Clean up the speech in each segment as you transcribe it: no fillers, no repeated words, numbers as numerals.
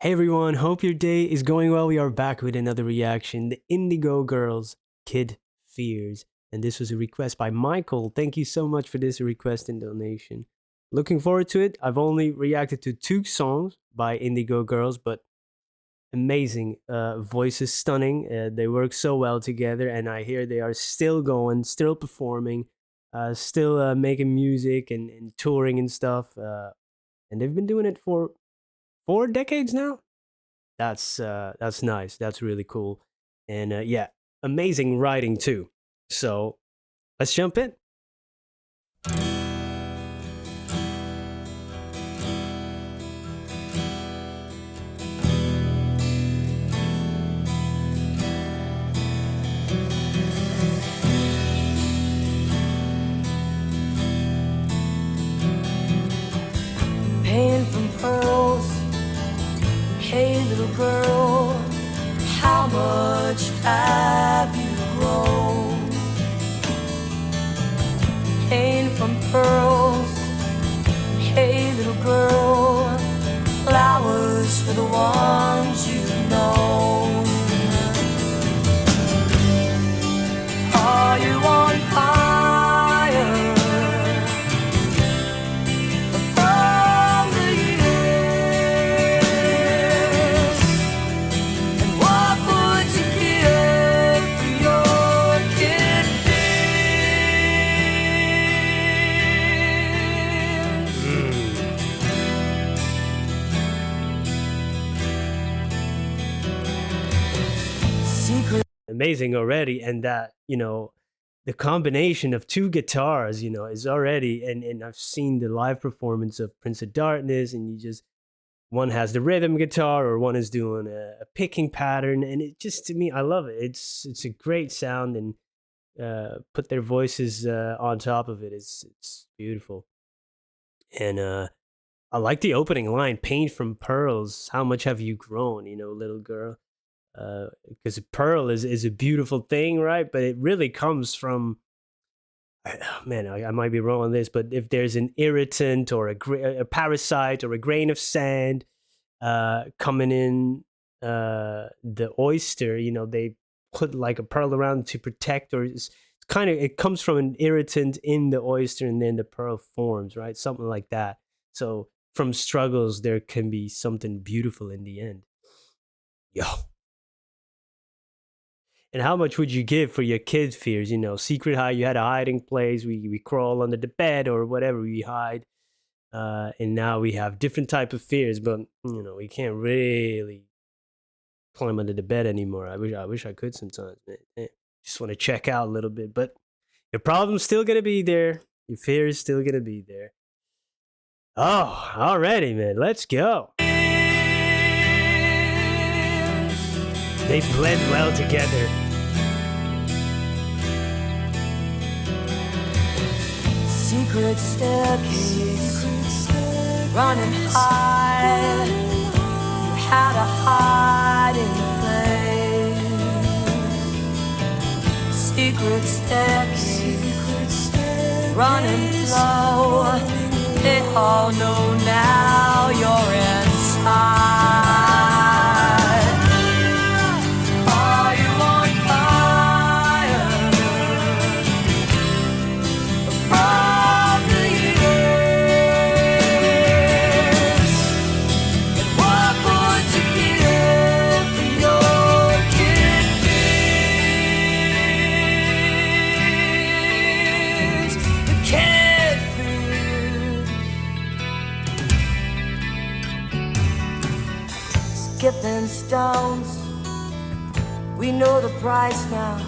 Hey everyone, hope your day is going well. We are back with another reaction. The Indigo Girls Kid Fears. And this was a request by Michael. Thank you so much for this request and donation. Looking forward to it. I've only reacted to 2 songs by Indigo Girls, but amazing. Voices stunning. They work so well together, and I hear they are still going, still performing, still making music and touring and stuff. And they've been doing it for 4 decades now. That's nice. That's really cool, and yeah, amazing writing too. So let's jump in. Pain from pearls. Hey little girl, how much have you grown? Pain from pearls. Hey little girl, flowers for the ones you know. Are you on fire? From the years, and what would you give for your kid fears? Secret. Amazing already, and that the combination of 2 guitars, is already. And I've seen the live performance of Prince of Darkness, and you just one has the rhythm guitar, or one is doing a picking pattern, and it just to me, I love it. It's a great sound, and put their voices on top of it. It's beautiful, and I like the opening line, "Paint from pearls. How much have you grown, little girl?" Because pearl is a beautiful thing, right? But it really comes from, man, I might be wrong on this, but if there's an irritant or a parasite or a grain of sand coming in the oyster, they put like a pearl around to protect, or it's kind of, it comes from an irritant in the oyster, and then the pearl forms, right? Something like that. So from struggles, there can be something beautiful in the end. Yo. And how much would you give for your kid fears? Secret high, you had a hiding place. We crawl under the bed or whatever we hide. And now we have different type of fears, but we can't really climb under the bed anymore. I wish I could sometimes, man. Just want to check out a little bit, but your problem's still gonna be there. Your fear is still gonna be there. Oh, already, man. Let's go. They blend well together. Secret staircase, running high. You had a hiding place. Secret staircase, running low. They all know now you're inside. Skipping stones, we know the price now,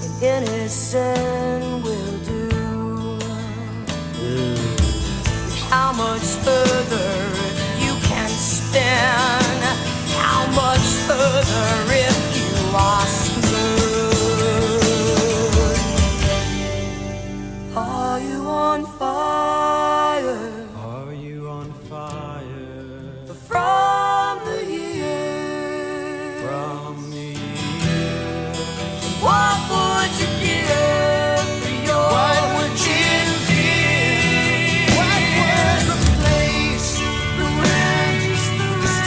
and innocent will do. How much further you can spin? How much further if you are smooth? Are you on fire? Are you on fire? From the years. What would you give for your kid? What was the place, the rent, the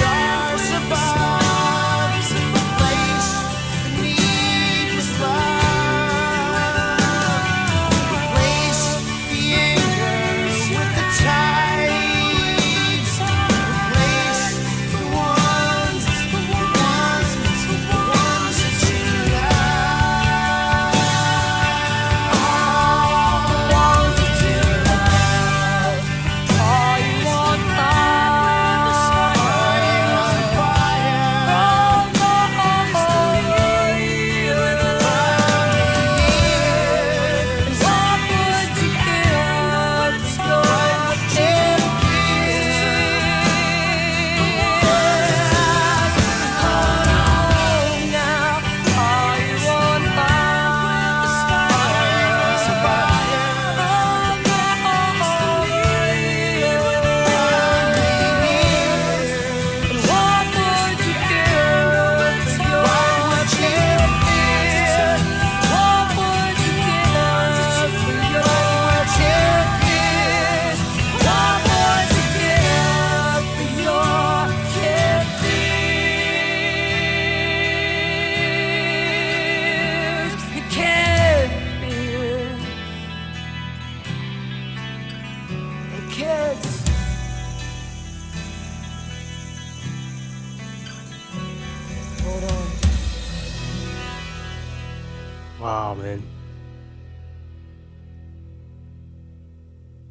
Wow, man.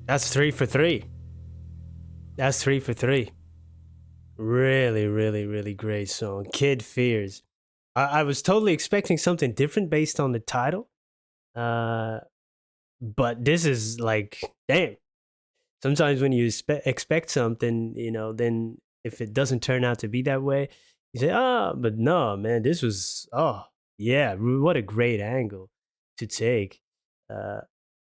That's 3 for 3. That's 3 for 3. Really, really, really great song. Kid Fears. I was totally expecting something different based on the title. Uh, but this is like, damn. Sometimes when you expect something, then if it doesn't turn out to be that way, you say, oh, but no, man, this was, oh, yeah, what a great angle to take. Uh,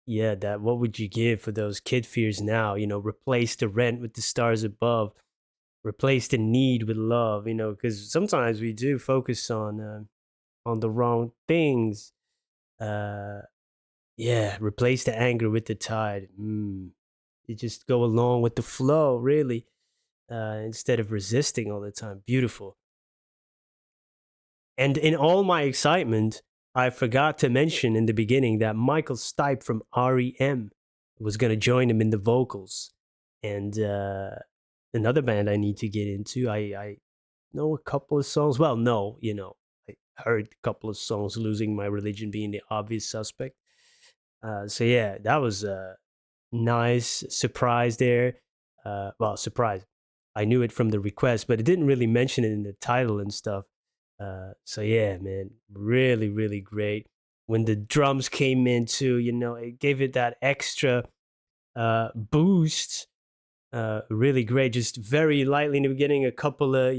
yeah, that what would you give for those kid fears now? Replace the rent with the stars above, replace the need with love, because sometimes we do focus on the wrong things. Uh, yeah, replace the anger with the tide. You just go along with the flow, really, instead of resisting all the time. Beautiful. And in all my excitement, I forgot to mention in the beginning that Michael Stipe from R.E.M. was going to join him in the vocals. And another band I need to get into, I know a couple of songs. Well, no, I heard a couple of songs, Losing My Religion being the obvious suspect. So yeah, that was nice surprise there. Well, surprise. I knew it from the request, but it didn't really mention it in the title and stuff. So yeah, man, really, really great. When the drums came in too, it gave it that extra boost. Really great. Just very lightly in the beginning, a couple of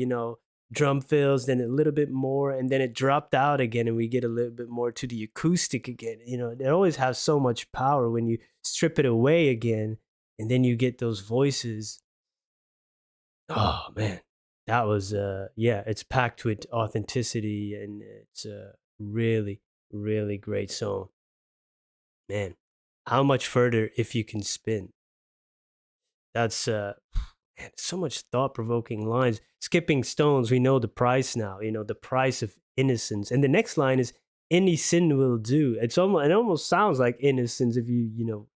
drum fills, then a little bit more, and then it dropped out again, and we get a little bit more to the acoustic again. It always has so much power when you strip it away again, and then you get those voices. Oh man, that was yeah, it's packed with authenticity, and it's a really, really great song. Man, how much further if you can spin? That's man, so much thought-provoking lines. Skipping stones, we know the price now. The price of innocence. And the next line is, "Any sin will do." It almost sounds like innocence if you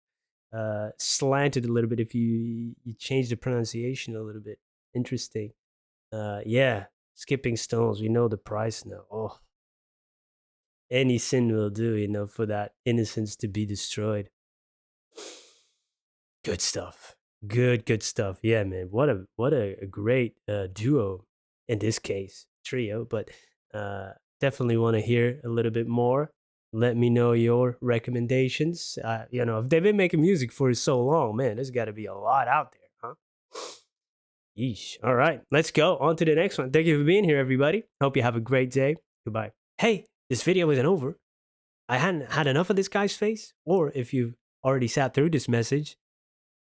slant it a little bit. If you change the pronunciation a little bit. Interesting. Yeah, skipping stones. We know the price now. Oh, any sin will do. For that innocence to be destroyed. Good stuff. Good stuff. Yeah, man. What a great duo in this case, trio. But definitely want to hear a little bit more. Let me know your recommendations. If they've been making music for so long, man, there's got to be a lot out there, huh? Yeesh. All right, let's go on to the next one. Thank you for being here, everybody. Hope you have a great day. Goodbye. Hey, this video isn't over. I hadn't had enough of this guy's face, or if you've already sat through this message,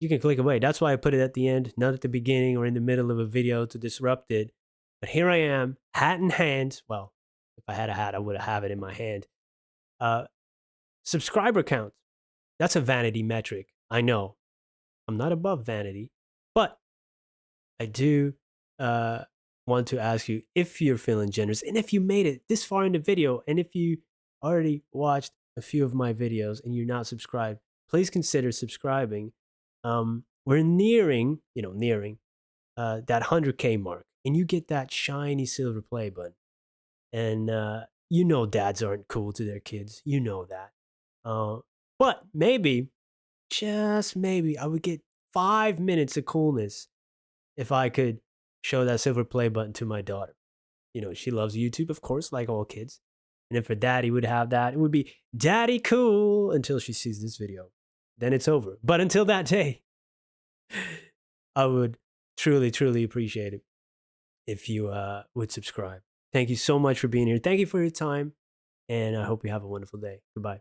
you can click away. That's why I put it at the end, not at the beginning or in the middle of a video to disrupt it. But here I am, hat in hand. Well, if I had a hat, I would have it in my hand. Subscriber count. That's a vanity metric. I know. I'm not above vanity, but I do want to ask you if you're feeling generous and if you made it this far in the video and if you already watched a few of my videos and you're not subscribed, please consider subscribing. We're nearing that 100K mark, and you get that shiny silver play button. And dads aren't cool to their kids. You know that. But maybe, just maybe, I would get 5 minutes of coolness if I could show that silver play button to my daughter. She loves YouTube, of course, like all kids. And if her daddy would have that, it would be daddy cool until she sees this video. Then it's over. But until that day, I would truly, truly appreciate it if you would subscribe. Thank you so much for being here. Thank you for your time. And I hope you have a wonderful day. Goodbye.